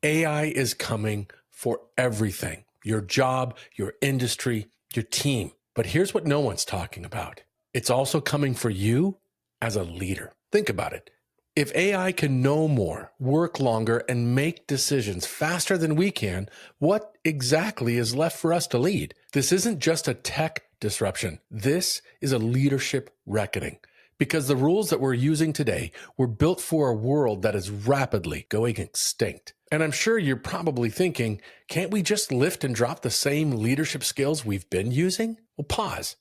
AI is coming for everything, your job, your industry, your team. But here's what no one's talking about. It's also coming for you as a leader. Think about it. If AI can know more, work longer, and make decisions faster than we can, what exactly is left for us to lead? This isn't just a tech disruption. This is a leadership reckoning. Because the rules that we're using today were built for a world that is rapidly going extinct. And I'm sure you're probably thinking, can't we just lift and drop the same leadership skills we've been using? Well, pause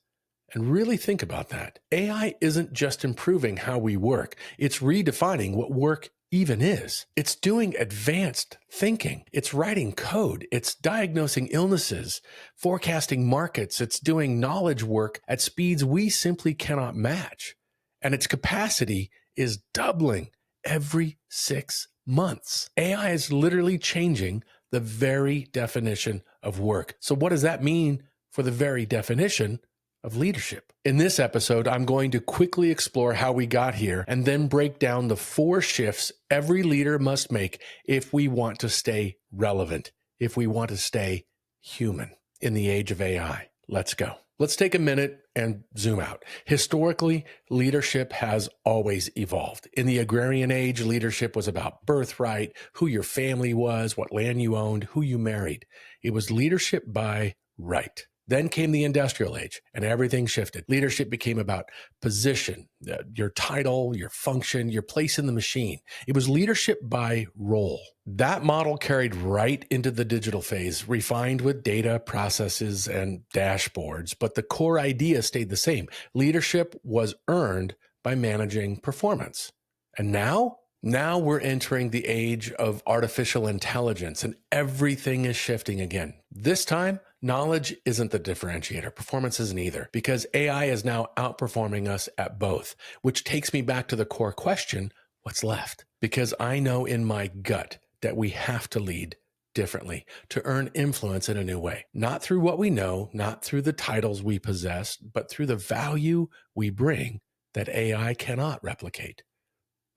and really think about that. AI isn't just improving how we work. It's redefining what work even is. It's doing advanced thinking. It's writing code. It's diagnosing illnesses, forecasting markets. It's doing knowledge work at speeds we simply cannot match. And its capacity is doubling every 6 months. AI is literally changing the very definition of work. So what does that mean for the very definition of leadership? In this episode, I'm going to quickly explore how we got here and then break down the 4 shifts every leader must make if we want to stay relevant, if we want to stay human in the age of AI. Let's go. Let's take a minute and zoom out. Historically, leadership has always evolved. In the agrarian age, leadership was about birthright, who your family was, what land you owned, who you married. It was leadership by right. Then came the industrial age and everything shifted. Leadership became about position, your title, your function, your place in the machine. It was leadership by role. That model carried right into the digital phase, refined with data, processes, and dashboards. But the core idea stayed the same. Leadership was earned by managing performance. And now we're entering the age of artificial intelligence and everything is shifting again. This time, knowledge isn't the differentiator. Performance isn't either, because AI is now outperforming us at both, which takes me back to the core question, what's left? Because I know in my gut that we have to lead differently to earn influence in a new way, not through what we know, not through the titles we possess, but through the value we bring that AI cannot replicate.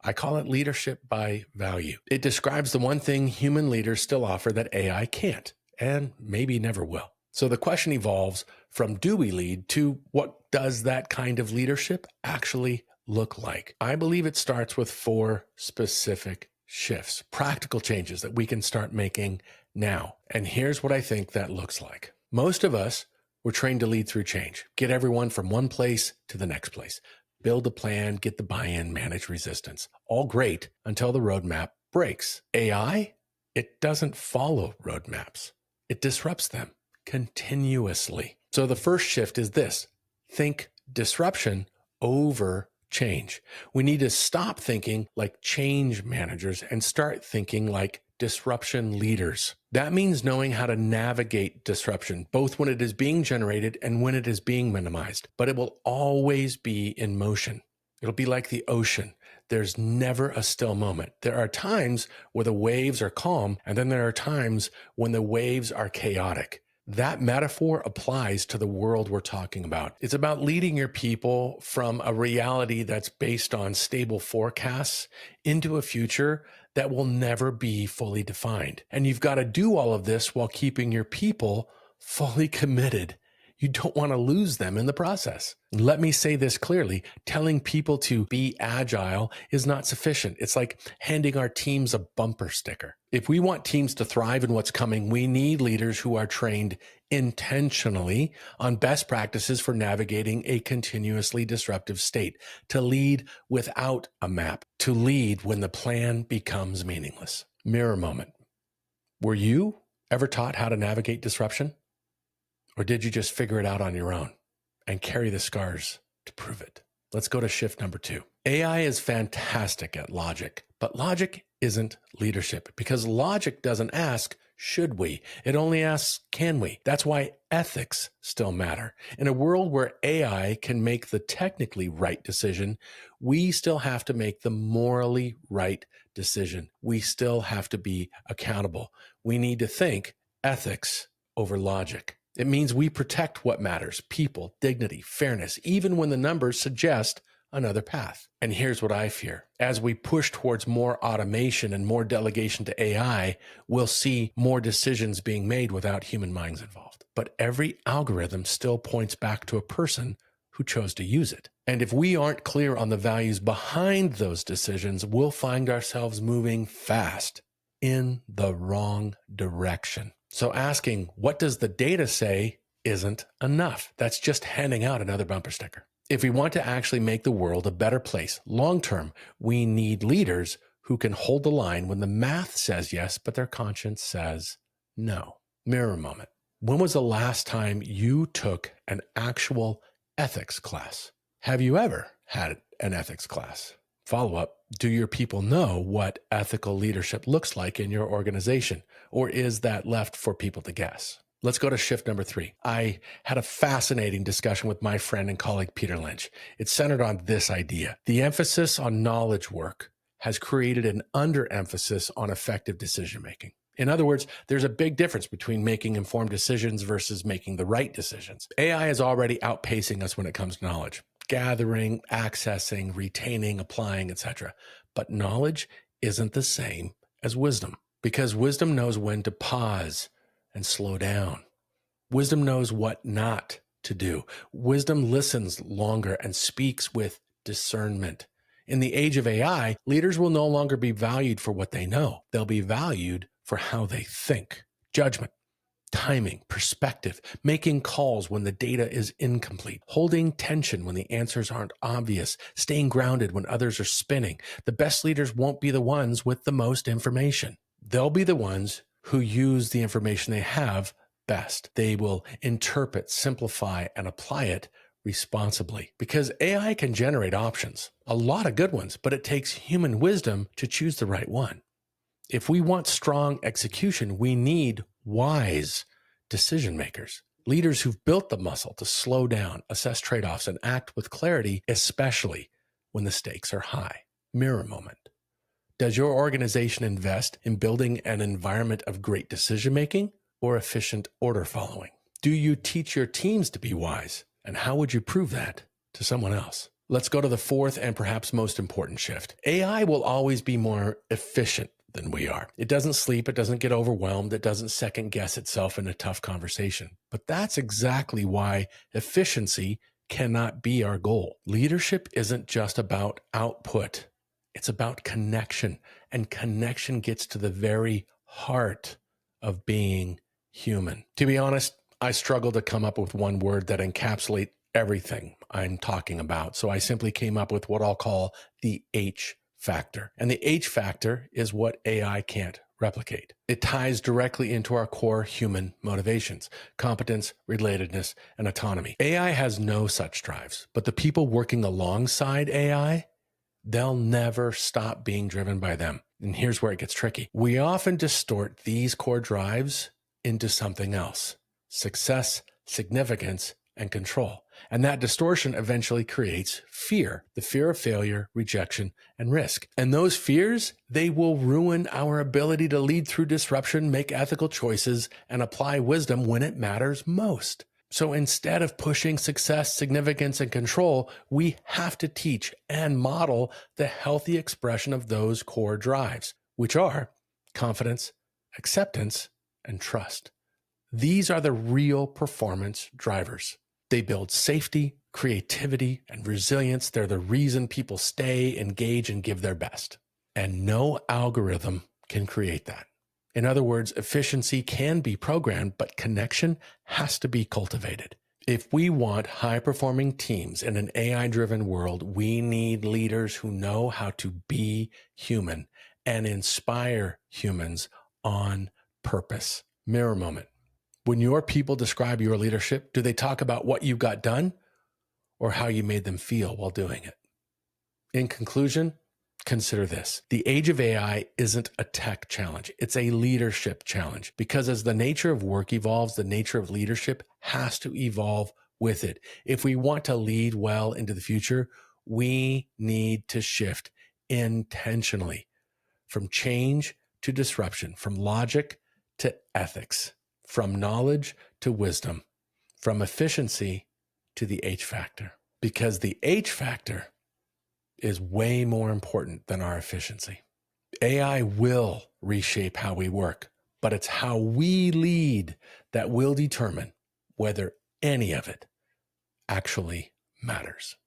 I call it leadership by value. It describes the one thing human leaders still offer that AI can't, and maybe never will. So the question evolves from do we lead to what does that kind of leadership actually look like? I believe it starts with 4 specific shifts, practical changes that we can start making now. And here's what I think that looks like. Most of us were trained to lead through change, get everyone from one place to the next place. Build a plan, get the buy-in, manage resistance. All great until the roadmap breaks. AI, it doesn't follow roadmaps. It disrupts them continuously. So the first shift is this: think disruption over change. We need to stop thinking like change managers and start thinking like disruption leaders. That means knowing how to navigate disruption, both when it is being generated and when it is being minimized. But it will always be in motion. It'll be like the ocean. There's never a still moment. There are times where the waves are calm, and then there are times when the waves are chaotic. That metaphor applies to the world we're talking about. It's about leading your people from a reality that's based on stable forecasts into a future that will never be fully defined. And you've got to do all of this while keeping your people fully committed. You don't want to lose them in the process. Let me say this clearly. Telling people to be agile is not sufficient. It's like handing our teams a bumper sticker. If we want teams to thrive in what's coming, we need leaders who are trained intentionally on best practices for navigating a continuously disruptive state, to lead without a map, to lead when the plan becomes meaningless. Mirror moment. Were you ever taught how to navigate disruption? Or did you just figure it out on your own and carry the scars to prove it? Let's go to shift number 2. AI is fantastic at logic, but logic isn't leadership, because logic doesn't ask, should we? It only asks, can we? That's why ethics still matter. In a world where AI can make the technically right decision, we still have to make the morally right decision. We still have to be accountable. We need to think ethics over logic. It means we protect what matters: people, dignity, fairness, even when the numbers suggest another path. And here's what I fear. As we push towards more automation and more delegation to AI, we'll see more decisions being made without human minds involved. But every algorithm still points back to a person who chose to use it. And if we aren't clear on the values behind those decisions, we'll find ourselves moving fast in the wrong direction. So asking, what does the data say, isn't enough. That's just handing out another bumper sticker. If we want to actually make the world a better place long term, we need leaders who can hold the line when the math says yes, but their conscience says no. Mirror moment. When was the last time you took an actual ethics class? Have you ever had an ethics class? Follow up, do your people know what ethical leadership looks like in your organization? Or is that left for people to guess? Let's go to shift number 3. I had a fascinating discussion with my friend and colleague, Peter Lynch. It's centered on this idea. The emphasis on knowledge work has created an underemphasis on effective decision-making. In other words, there's a big difference between making informed decisions versus making the right decisions. AI is already outpacing us when it comes to knowledge, gathering, accessing, retaining, applying, etc. But knowledge isn't the same as wisdom, because wisdom knows when to pause and slow down. Wisdom knows what not to do. Wisdom listens longer and speaks with discernment. In the age of AI, leaders will no longer be valued for what they know. They'll be valued for how they think. Judgment, timing, perspective, making calls when the data is incomplete, holding tension when the answers aren't obvious, staying grounded when others are spinning. The best leaders won't be the ones with the most information. They'll be the ones who use the information they have best. They will interpret, simplify, and apply it responsibly. Because AI can generate options, a lot of good ones, but it takes human wisdom to choose the right one. If we want strong execution, we need wise decision makers, leaders who've built the muscle to slow down, assess trade-offs, and act with clarity, especially when the stakes are high. Mirror moment. Does your organization invest in building an environment of great decision-making or efficient order following? Do you teach your teams to be wise? And how would you prove that to someone else? Let's go to the 4th and perhaps most important shift. AI will always be more efficient than we are. It doesn't sleep, it doesn't get overwhelmed, it doesn't second guess itself in a tough conversation. But that's exactly why efficiency cannot be our goal. Leadership isn't just about output. It's about connection, and connection gets to the very heart of being human. To be honest, I struggle to come up with one word that encapsulates everything I'm talking about. So I simply came up with what I'll call the H factor. And the H factor is what AI can't replicate. It ties directly into our core human motivations: competence, relatedness, and autonomy. AI has no such drives, but the people working alongside AI, they'll never stop being driven by them. And here's where it gets tricky. We often distort these core drives into something else: success, significance, and control. And that distortion eventually creates fear, the fear of failure, rejection, and risk. And those fears, they will ruin our ability to lead through disruption, make ethical choices, and apply wisdom when it matters most. So instead of pushing success, significance, and control, we have to teach and model the healthy expression of those core drives, which are confidence, acceptance, and trust. These are the real performance drivers. They build safety, creativity, and resilience. They're the reason people stay, engage, and give their best. And no algorithm can create that. In other words, efficiency can be programmed, but connection has to be cultivated. If we want high-performing teams in an AI-driven world, we need leaders who know how to be human and inspire humans on purpose. Mirror moment. When your people describe your leadership, do they talk about what you got done or how you made them feel while doing it? In conclusion, consider this. The age of AI isn't a tech challenge. It's a leadership challenge, because as the nature of work evolves, the nature of leadership has to evolve with it. If we want to lead well into the future, we need to shift intentionally from change to disruption, from logic to ethics, from knowledge to wisdom, from efficiency to the H factor. Because the H factor is way more important than our efficiency. AI will reshape how we work, but it's how we lead that will determine whether any of it actually matters.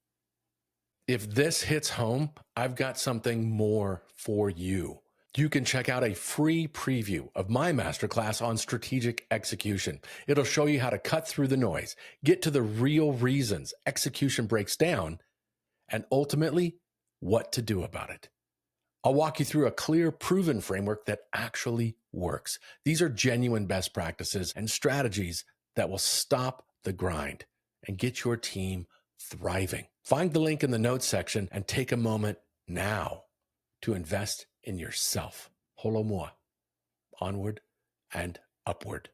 If this hits home, I've got something more for you. You can check out a free preview of my masterclass on strategic execution. It'll show you how to cut through the noise, get to the real reasons execution breaks down, and ultimately, what to do about it. I'll walk you through a clear, proven framework that actually works. These are genuine best practices and strategies that will stop the grind and get your team thriving. Find the link in the notes section and take a moment now to invest in yourself. Holo mua. Onward and upward.